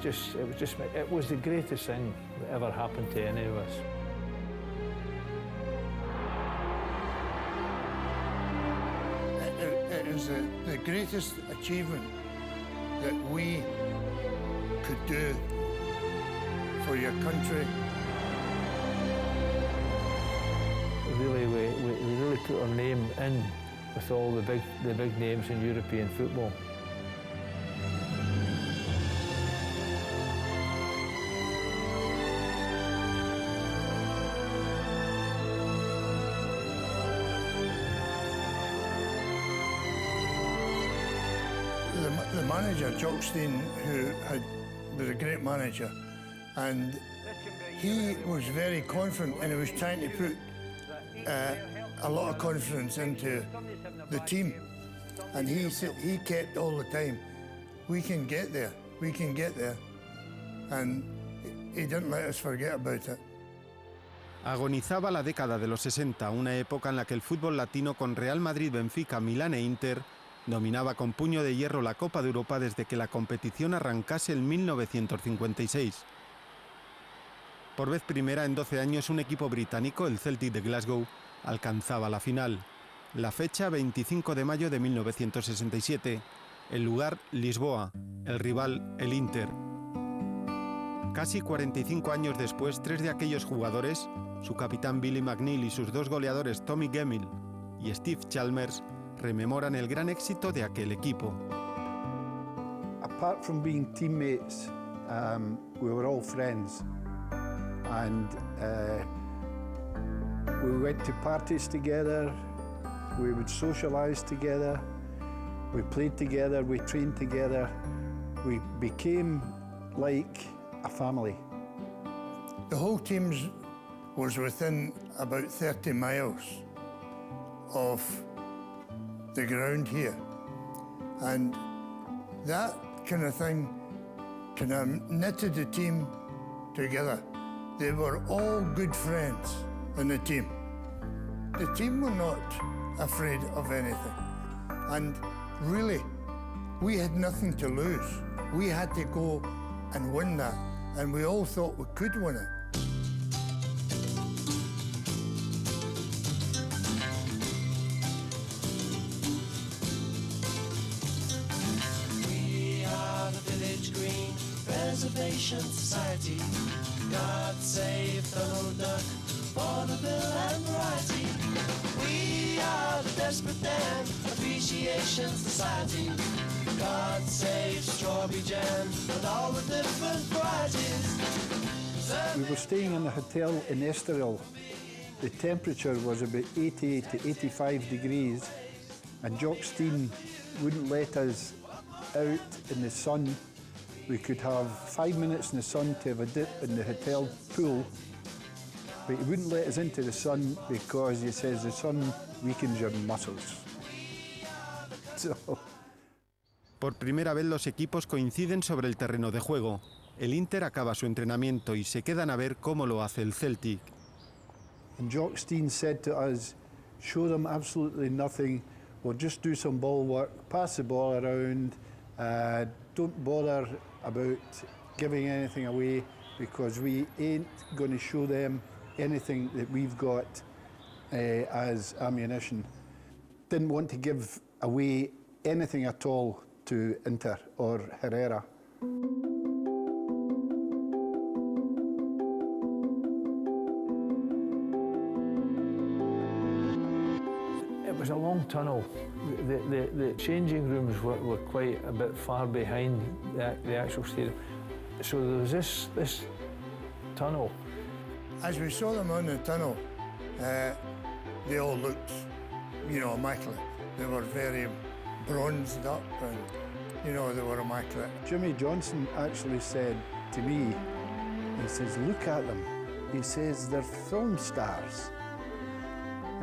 it was the greatest thing that ever happened to any of us. It is the greatest achievement that we could do for your country. Really, we really put our name in with all the big names in European football. The manager, Jockstein, who was a great manager, and he was very confident, and he was trying to put a lot of confidence into the team. And he kept all the time, we can get there, and he didn't let us forget about it. Agonizaba la década de los 60, una época en la que el fútbol latino con Real Madrid, Benfica, Milán e Inter dominaba con puño de hierro la Copa de Europa desde que la competición arrancase en 1956. Por vez primera en 12 años, un equipo británico, el Celtic de Glasgow, alcanzaba la final. La fecha, 25 de mayo de 1967. El lugar, Lisboa. El rival, el Inter. Casi 45 años después, 3 de aquellos jugadores, su capitán Billy McNeil y sus 2 goleadores Tommy Gemmell y Steve Chalmers, rememoran el gran éxito de aquel equipo. Apart from being teammates, we were all friends, and we went to parties together, we would socialise together, we played together, we trained together, we became like a family. The whole team was within about 30 miles of the ground here, and that kind of thing kind of knitted the team together. They were all good friends in the team. The team were not afraid of anything, and really we had nothing to lose. We had to go and win that, and we all thought we could win it. Preservation Society. God save Donald Duck, Vaudeville and variety. We are the Desperate Dan Appreciation Society. God save strawberry jam and all the different varieties. We were staying in a hotel in Estoril. The temperature was about 80 to 85 degrees, and Jockstein wouldn't let us out in the sun. We could have 5 minutes in the sun to have a dip in the hotel pool, but he wouldn't let us into the sun because he says the sun weakens your muscles. So. Por primera vez los equipos coinciden sobre el terreno de juego. El Inter acaba su entrenamiento y se quedan a ver cómo lo hace el Celtic. And Jockstein said to us, show them absolutely nothing, we'll just do some ball work, pass the ball around, don't bother about giving anything away because we ain't going to show them anything that we've got as ammunition. Didn't want to give away anything at all to Inter or Herrera. It was a long tunnel. The changing rooms were quite a bit far behind the actual stadium. So there was this tunnel. As we saw them on the tunnel, they all looked, immaculate. They were very bronzed up and, they were immaculate. Jimmy Johnson actually said to me, he says, look at them. He says, they're film stars.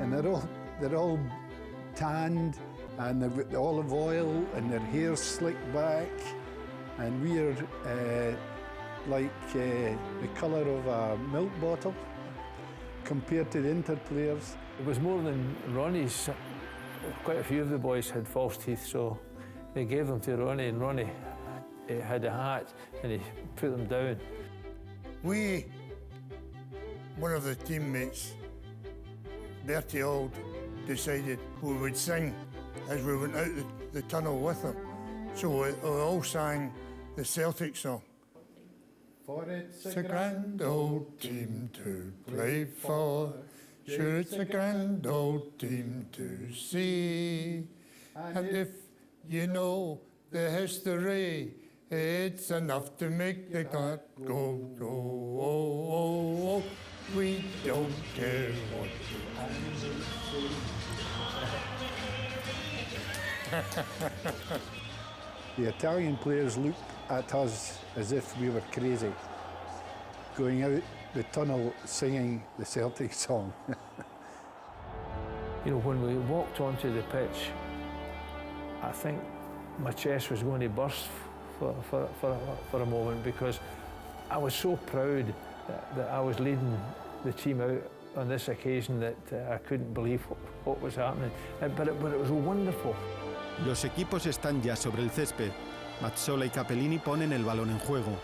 And they're all tanned, and they've got the olive oil, and their hair's slicked back, and we're like the colour of a milk bottle compared to the Inter players. It was more than Ronnie's. Quite a few of the boys had false teeth, so they gave them to Ronnie, and Ronnie had a hat and he put them down. One of the teammates, Bertie Auld, decided we would sing as we went out the tunnel with him. So we all sang the Celtic song. For it's It's a grand old team to play for. Sure, it's a grand old team to see. And if you know the history, it's enough to make the heart go, go, oh, oh, oh. We don't care what The Italian players looked at us as if we were crazy, going out the tunnel singing the Celtic song. You know, when we walked onto the pitch, I think my chest was going to burst for a moment, because I was so proud that I was leading the team out on this occasion that I couldn't believe what was happening. But it was wonderful. Los equipos están ya sobre el césped. Mazzola y Capellini ponen el balón en juego.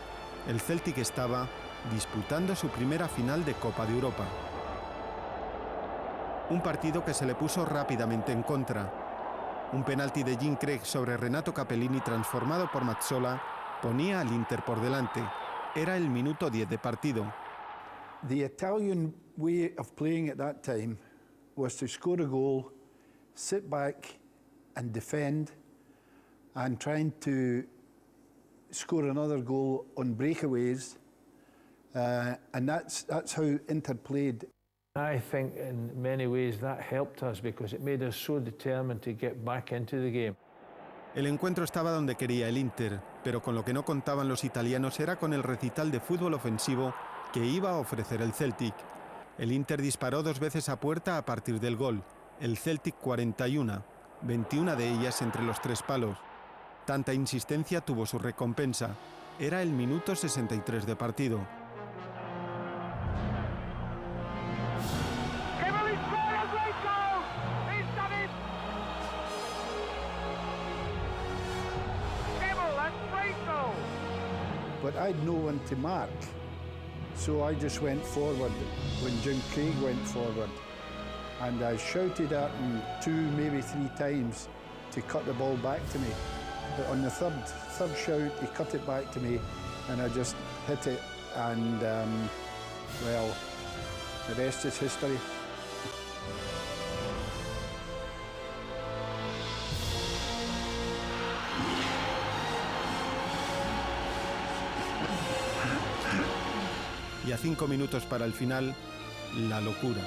El Celtic estaba disputando su primera final de Copa de Europa. Un partido que se le puso rápidamente en contra. Un penalti de Jim Craig sobre Renato Capellini transformado por Mazzola ponía al Inter por delante. Era el minuto 10 de partido. The Italian way of playing at that time was to score a goal, sit back and defend, and trying to score another goal on breakaways, and that's how Inter played. I think in many ways that helped us, because it made us so determined to get back into the game. El encuentro estaba donde quería el Inter, pero con lo que no contaban los italianos era con el recital de fútbol ofensivo que iba a ofrecer el Celtic. El Inter disparó 2 veces a puerta a partir del gol, el Celtic 41, 21 de ellas entre los 3 palos. Tanta insistencia tuvo su recompensa. Era el minuto 63 de partido. But I'd no one to mark, so I just went forward when Jim Craig went forward, and I shouted at him 2, maybe 3 times to cut the ball back to me. But on the third shout, he cut it back to me, and I just hit it, and well, the rest is history. Y a 5 minutos para el final, la locura.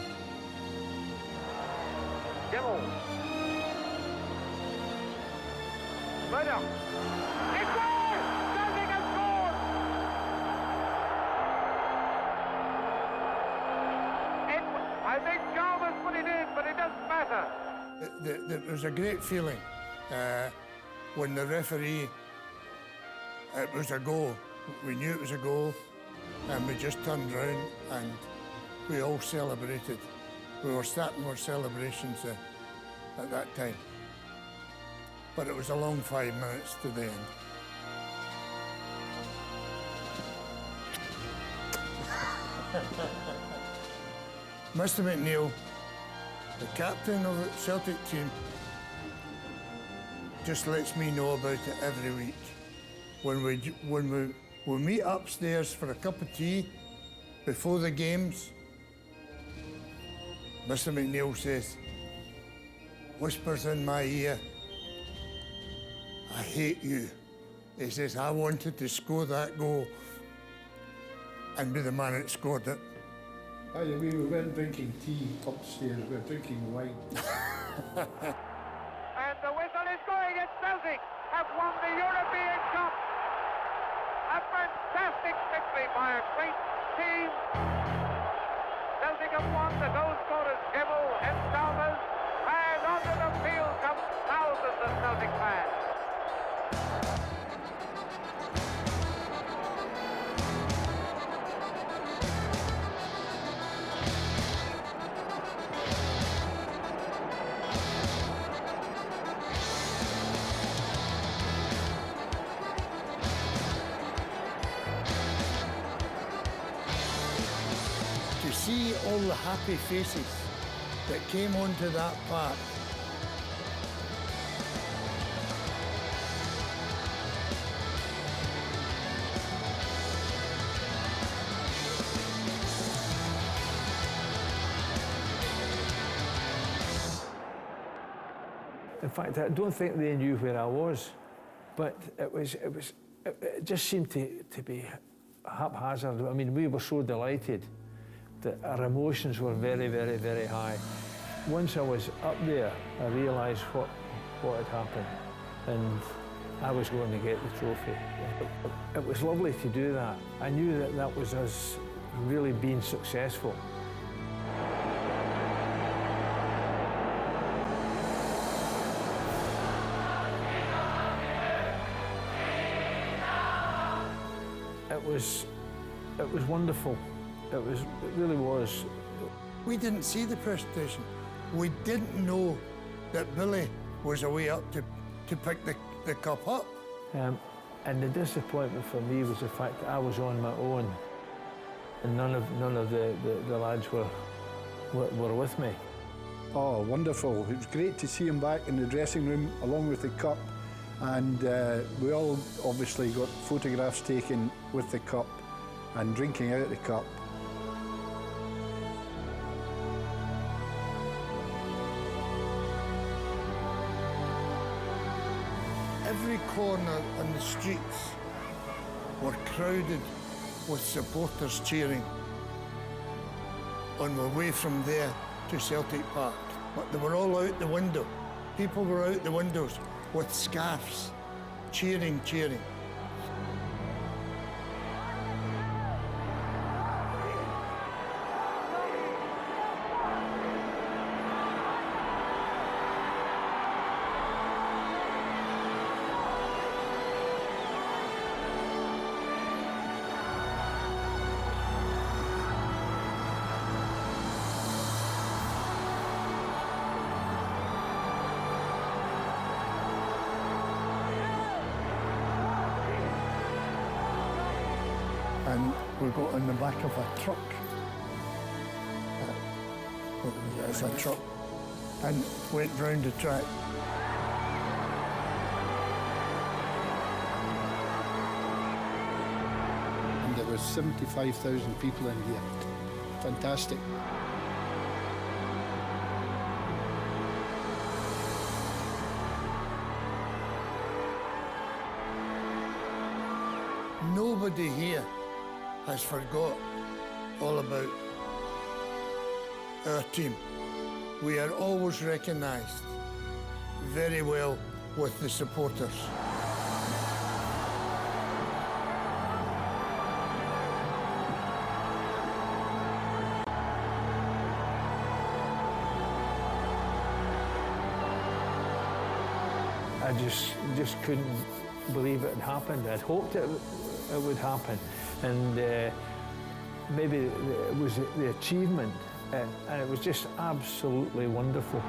I think Jarvis put it in, but it doesn't matter. There was a great feeling when the referee, it was a goal. We knew it was a goal, and we just turned round and we all celebrated. We were starting our celebrations at that time. But it was a long 5 minutes to the end. Mr. McNeil, the captain of the Celtic team, just lets me know about it every week. When we meet upstairs for a cup of tea before the games, Mr. McNeil says, whispers in my ear, I hate you. He says, I wanted to score that goal and be the man that scored it. We weren't drinking tea upstairs, we were drinking wine. And the whistle is going, and Celtic have won the European Cup. A fantastic victory by a great team. Celtic have won, the goal scorers Gibble and Chalmers, and onto the field come thousands of Celtic fans. all the happy faces that came onto that park. In fact, I don't think they knew where I was, but it just seemed to be haphazard. I mean, we were so delighted that our emotions were very, very, very high. Once I was up there, I realised what had happened, and I was going to get the trophy. It was lovely to do that. I knew that that was us really being successful. It was wonderful. It really was. We didn't see the presentation. We didn't know that Billy was away up to pick the cup up. And the disappointment for me was the fact that I was on my own, and none of the lads were with me. Oh, wonderful. It was great to see him back in the dressing room along with the cup. And we all obviously got photographs taken with the cup and drinking out the cup. Every corner on the streets were crowded with supporters cheering on the way from there to Celtic Park. But they were all out the window. People were out the windows with scarves, cheering. And we got on the back of a truck. It's a truck. And went round the track. And there was 75,000 people in here. Fantastic. Nobody here has forgot all about our team. We are always recognised very well with the supporters. I just couldn't believe it had happened. I'd hoped it would happen, and maybe it was the achievement, and it was just absolutely wonderful.